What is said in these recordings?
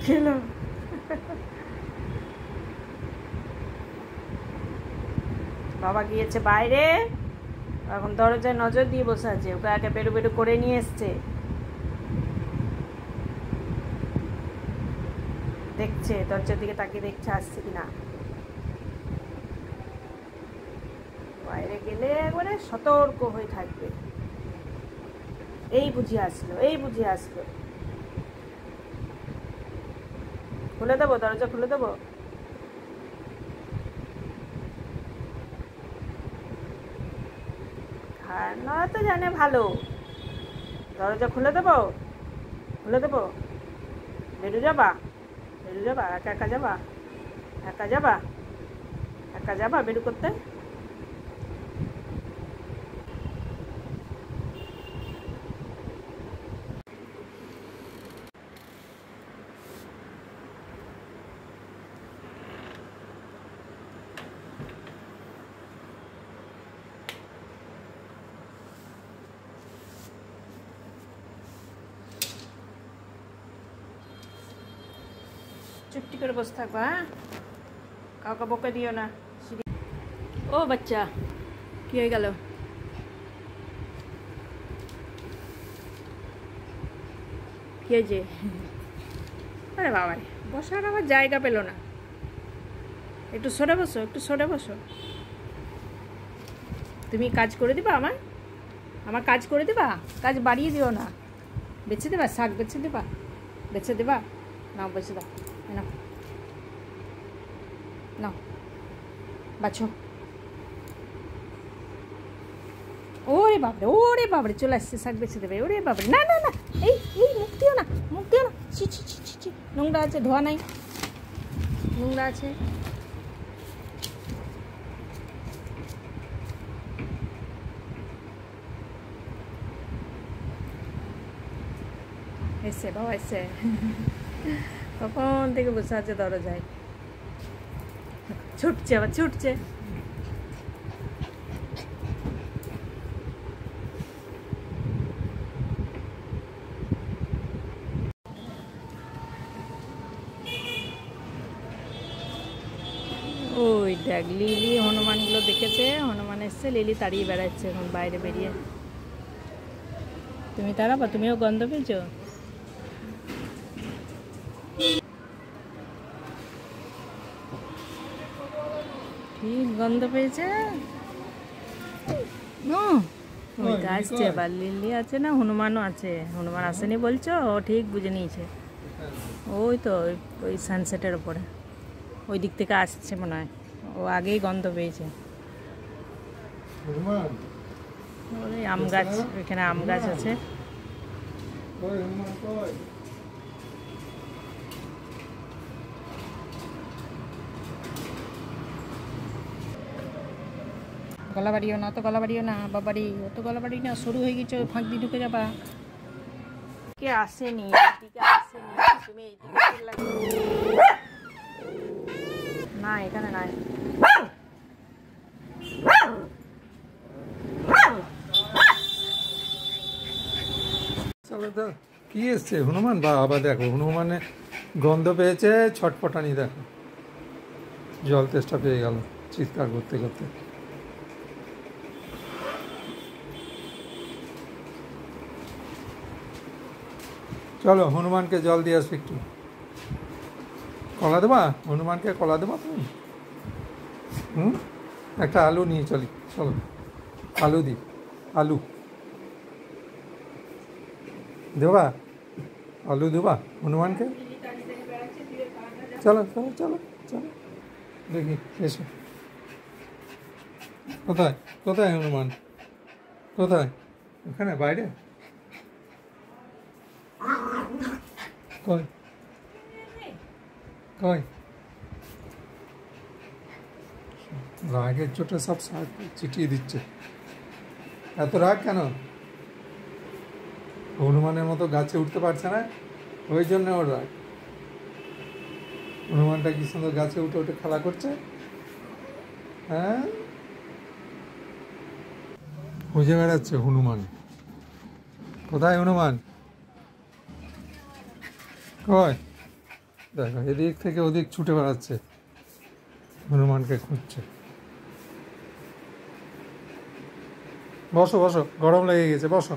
খেলো। বাবা গিয়েছে বাইরে, এখন দরজায় নজর দিয়ে বসে আছে, ওকে আগে বেরু বেরু করে নিয়ে এসছে, দেখছে দরজার দিকে তাকিয়ে দেখছে আসছে কিনা। বাইরে গেলে একবারে সতর্ক হয়ে থাকবে, এই বুঝি আসলো, এই বুঝি আসলো। খুলে দেবো, দরজা খুলে দেবো? খাওয়া তো জানে ভালো, দরজা খুলে দেবো? খুলে দেবো? বেরু যাবা? বেরু যাবা? একা একা যাবা? একা যাবা? একা যাবা বেরু করতে? চুপটি করে বসে থাকবো, হ্যাঁ? কাউকে বকে দিও না। ও বাচ্চা, কি হয়ে গেল? কি হয়েছে? আরে বাবা, বসার আমার জায়গা পেল না। একটু সরে বসো, একটু সরে বসো। তুমি কাজ করে দিবা আমার? আমার কাজ করে দিবা? কাজ বাড়িয়ে দিও না। বেছে দেবা? শাক বেছে দেবা? বেছে দেবা? নাও বেছে দাও, নাও নাও বাছো। ওরে বাবরে, ওরে বাবরে, চলে আসছে, শাক বেছে দেবে। ওরে বাবরে, না না না, এই এই মুখ দিও না, মুখ দিও না। ছি ছি ছি ছি ছি, নোংরা আছে, ধোয়া নাই, নোংরা আছে। এসে বাবা এসে, কখন থেকে বসে আছে দরজায়, ছুটছে আবার ছুটছে। ওই দেখ, লিলি হনুমানগুলো দেখেছে, হনুমান এসছে, লিলি তাড়িয়ে বেড়াচ্ছে এখন বাইরে বেরিয়ে। তুমি তাড়াবা? তুমিও গন্ধ পেয়েছো? ঠিক গন্ধ পেয়েছে। ওই তো আসছে, এবার লিলি আছে না, হনুমানও আছে। হনুমান আসেনি বলছো? ও ঠিক বুঝে নিয়েছে। ওই তো ওই সানসেটের ওপরে, ওই দিক থেকে আসছে মনে হয়, ও আগেই গন্ধ পেয়েছে। ওই আম গাছ, ওইখানে আম গাছ আছে। গলা বাড়িও না, অত গলা বাড়িও না বাবারি, অত গলা বাড়ি না, সরু হয়ে গেছে, ফাঁক দিয়ে ঢুকে যাবা। কে আসেনি, এইদিকে আসেনি, তুমি এইদিকে না, এখানে নাই। কি এসছে হনুমান? বা আবার দেখো, হনুমানে গন্ধ পেয়েছে, ছটপটানি দেখো, জল তেষ্টা পেয়ে গেল চিৎকার করতে করতে। চলো হনুমানকে জল দিয়ে আসবে একটু। কলা দেবা? হনুমানকে কলা দেবা তুমি? একটা আলু নিয়ে চলি, চলো আলু দিই, আলু দেবা? আলু দেবা হনুমানকে? চলো চলো চলো চলো, দেখি এসো। কোথায় কোথায় হনুমান? কোথায়? ওখানে বাইরে? কই কই? রাগের চোটে সব চিটিয়ে দিচ্ছে। এত রাগ কেন? হনুমানের মতো গাছে উঠতে পারছে না, ওই জন্য ওর রাগ। হনুমানটা কি সুন্দর গাছে উঠে উঠে খেলা করছে, হ্যাঁ? খুঁজে বেড়াচ্ছে হনুমান। কোথায় হনুমান? কই? দেখো এদিক থেকে ওদিক ছুটে বেড়াচ্ছে, হনুমানকে খুঁজছে। বসো বসো, গরম লেগে গেছে, বসো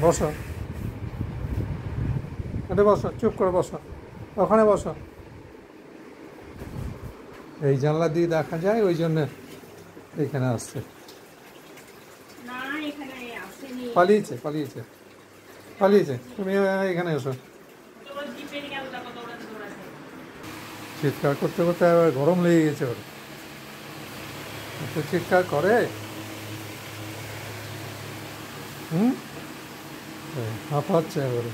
বসো, আরে বসো, চুপ করে বসো, ওখানে বসো। এই জানলা দিয়ে দেখা যায়, ওই জন্য এখানে আসছে। পালিয়েছে পালিয়েছে পালিয়েছে, তুমি এখানে এসো। চিৎকার করতে করতে আবার গরম লেগে গেছে ওর, এত চিৎকার করে। হাঁপাচ্ছে এবারে,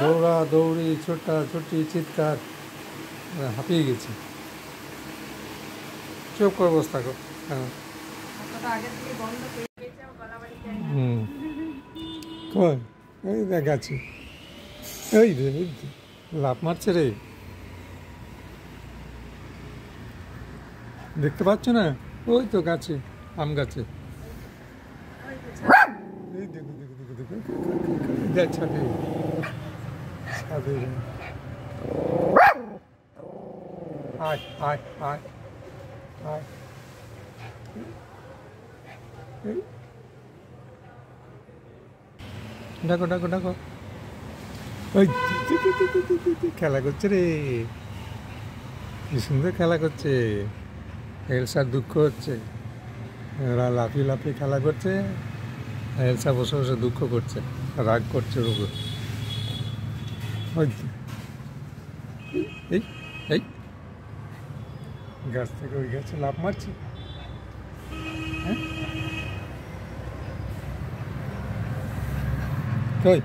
দৌড়া দৌড়ি ছোটা ছুটি চিৎকার, হাঁপিয়ে গেছি। চুপ করে বসে থাকো। হ্যাঁ কই এই দেখাচ্ছি, এই রে লাফ মারছে রে, দেখতে পাচ্ছ না? ওই তো গাছে, আম গাছে। এই দেখো দেখো দেখো দেখো, দেখ ছাদে ছাদে, আয় আয় আয় আয়, ডাকো ডাকো ডাকো, ওই খেলা করছে রে, কি সুন্দর খেলা করছে। এলসার দুঃখ হচ্ছে, ওরা লাফিয়ে লাফিয়ে খেলা করছে, এলসা বসে বসে দুঃখ করছে, রাগ করছে ওর উপর। ওই এই এই গাছ থেকে ওই গাছে লাফ মারছে। হ্যাঁ কই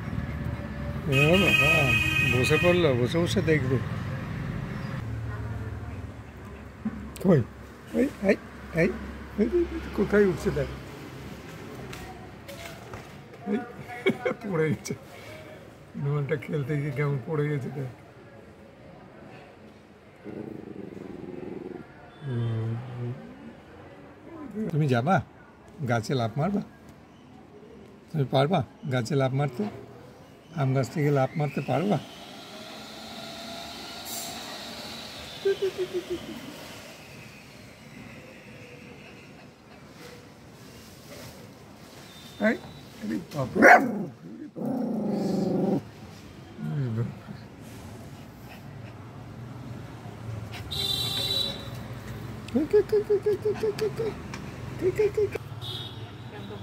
বসে পড়লো, বসে বসে দেখবে। কই এই এই এই কোথায় উঠছে দেখ, এই পড়ে গেছে, হনুমানটা খেলতে গিয়ে কেমন পড়ে গেছে দেখ। তুমি যাবা গাছে লাফ মারবা? তুমি পারবা গাছে লাফ মারতে? আম গাছ থেকে লাফ মারতে পারবা?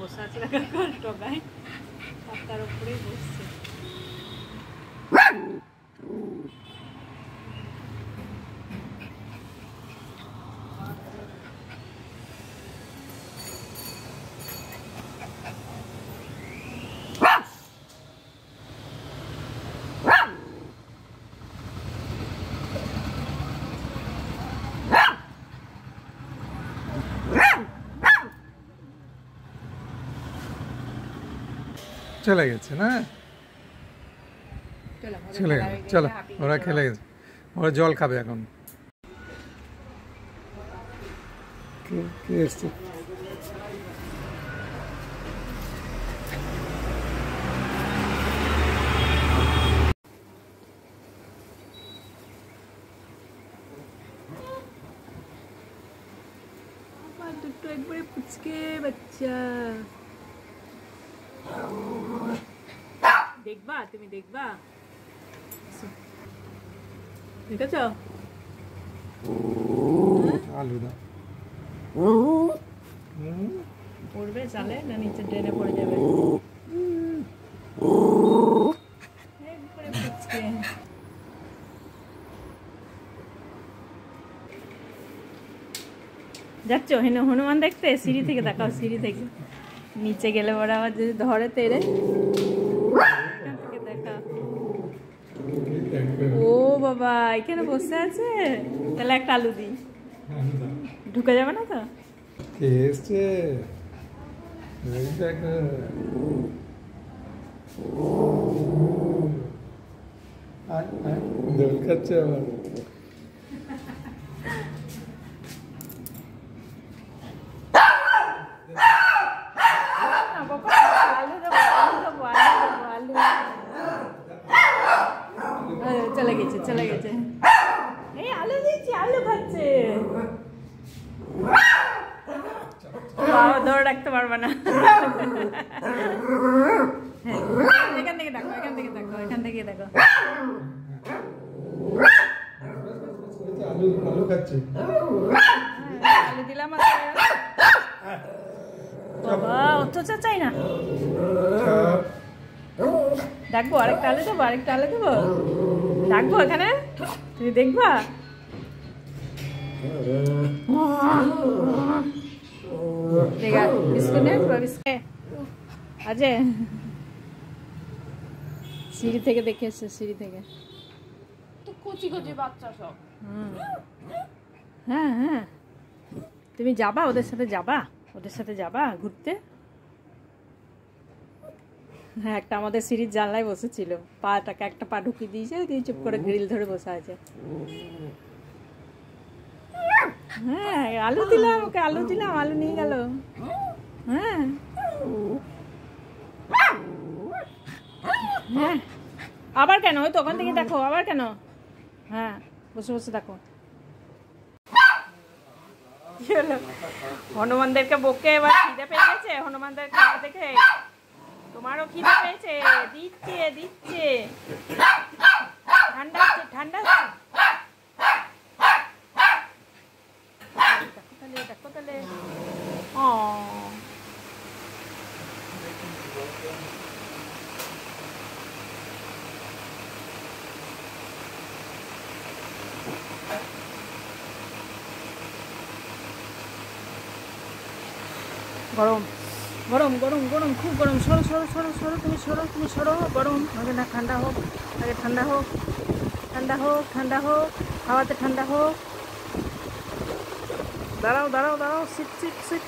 বসে আছে টগায়, পাতার উপরেই বসছে। চলে গেছে না, চলে গেছে, চলো ওরা খেলে গেছে, ওরা জল খাবে এখন। কে এসছে? দুটো একবারে পুচকে বাচ্চা, দেখবা তুমি দেখবা, দেখেছ? আলু দাও, পড়বে চালে না নিচে ড্রেনে পড়ে যাবে? একবারে পুচকে। যাচ্ছ হনুমান দেখতে? সিঁড়ি থেকে দেখাও, সিঁড়ি থেকে নিচে গেলে পরে আবার যদি ধরে তেরে দেখাও। ও বাবা এখানে বসে আছে, তাহলে একটা আলু দিই, ঢুকে যাবে না তো? কে এসছে? দোল খাচ্ছে আবার। চলে গেছে। চলে গেছে। এই আলু দিচ্ছি, আলু খাচ্ছে। বাবা ধরে রাখতে পারবে না। এখান থেকে দেখো, এখান থেকে দেখো, এখান থেকে দেখো। আলু খাচ্ছে। আলু দিলাম। বাবা অত্যাচার চাই না। ডাকবো, আরেকটা আলু দেবো, আরেকটা আলু দেবো, ডাকবো এখানে, তুমি দেখবা। আজে সিঁড়ি থেকে দেখে এসছে, সিঁড়ি থেকে। কচি কচি বাচ্চা সব। হ্যাঁ হ্যাঁ, তুমি যাবা ওদের সাথে, যাবা ওদের সাথে যাবা ঘুরতে। হ্যাঁ, একটা আমাদের সিঁড়ির জানলায় বসেছিল, পাটাকে একটা পা ঢুকিয়ে দিয়েছে, দিয়ে চুপ করে গ্রিল ধরে বসে আছে। হ্যাঁ, আলু দিলাম ওকে, আলু দিলাম, আলু নিয়ে গেল। হ্যাঁ হ্যাঁ, আবার কেন? ওই তো ওখান থেকে দেখো, আবার কেন? হ্যাঁ, বসে বসে দেখো। হনুমানদেরকে বকে এবার খিদে পেয়ে গেছে, হনুমানদের খাওয়া দেখে তোমারও খিদে পেয়েছে। দিচ্ছে দিচ্ছে, ঠান্ডা হচ্ছে, ঠান্ডা হচ্ছে। দেখো তাহলে, দেখো তাহলে। ও গরম গরম গরম গরম, খুব গরম। সরো সরো সরো সরো, তুমি সরো, তুমি সরো। গরম আগে না, ঠান্ডা হোক আগে, ঠান্ডা হোক, ঠান্ডা হোক, ঠান্ডা হোক, হাওয়াতে ঠান্ডা হোক। দাঁড়াও দাঁড়াও দাঁড়াও, সিট সিট সিট।